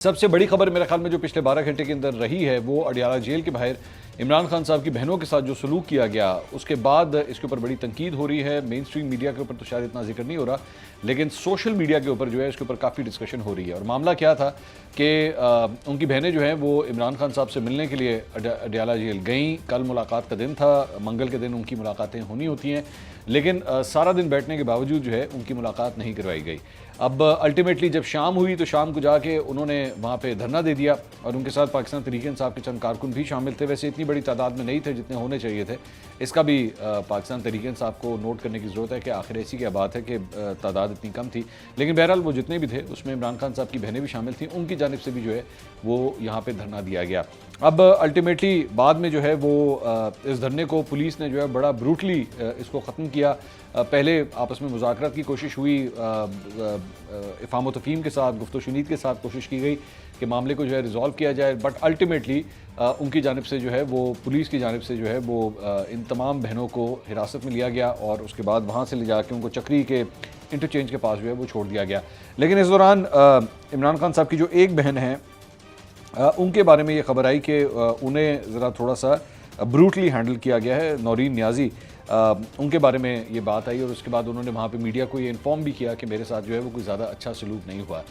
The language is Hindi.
सबसे बड़ी खबर मेरे ख्याल में जो पिछले 12 घंटे के अंदर रही है वो अडियाला जेल के बाहर इमरान खान साहब की बहनों के साथ जो सलूक किया गया उसके बाद इसके ऊपर बड़ी तनकीद हो रही है। मेन स्ट्रीम मीडिया के ऊपर तो शायद इतना जिक्र नहीं हो रहा, लेकिन सोशल मीडिया के ऊपर जो है इसके ऊपर काफ़ी डिस्कशन हो रही है। और मामला क्या था कि उनकी बहनें जो हैं वो इमरान खान साहब से मिलने के लिए अडियाला जेल गईं। कल मुलाकात का दिन था, मंगल के दिन उनकी मुलाकातें होनी होती हैं, लेकिन सारा दिन बैठने के बावजूद जो है उनकी मुलाकात नहीं करवाई गई। अब अल्टीमेटली जब शाम हुई तो शाम को जाके उन्होंने वहाँ पे धरना दे दिया और उनके साथ पाकिस्तान तहरीक इंसाफ के चंद कारकुन भी शामिल थे। वैसे इतनी बड़ी तादाद में नहीं थे जितने होने चाहिए थे। इसका भी पाकिस्तान तहरीक इंसाफ को नोट करने की ज़रूरत है कि आखिर ऐसी क्या बात है कि तादाद इतनी कम थी। लेकिन बहरहाल वो जितने भी थे उसमें इमरान खान साहब की बहनें भी शामिल थीं, उनकी जानिब से भी जो है वो यहाँ पर धरना दिया गया। अब अल्टीमेटली बाद में जो है वो इस धरने को पुलिस ने जो है बड़ा ब्रूटली इसको ख़त्म किया। पहले आपस में मुज़ाकरात की कोशिश हुई, इफ़ाम व तफ़हीम के साथ, गुफ्त व शुनीद के साथ कोशिश की गई कि मामले को जो है रिज़ॉल्व किया जाए, बट अल्टीमेटली उनकी जानिब से जो है वो पुलिस की जानिब से जो है वो इन तमाम बहनों को हिरासत में लिया गया और उसके बाद वहाँ से ले जाके उनको चक्री के इंटरचेंज के पास जो है वो छोड़ दिया गया। लेकिन इस दौरान इमरान खान साहब की जो एक बहन है उनके बारे में ये खबर आई कि उन्हें ज़रा थोड़ा सा ब्रूटली हैंडल किया गया है। नौरीन नियाज़ी, उनके बारे में ये बात आई और उसके बाद उन्होंने वहाँ पे मीडिया को ये इन्फॉर्म भी किया कि मेरे साथ जो है वो कोई ज़्यादा अच्छा सलूक नहीं हुआ।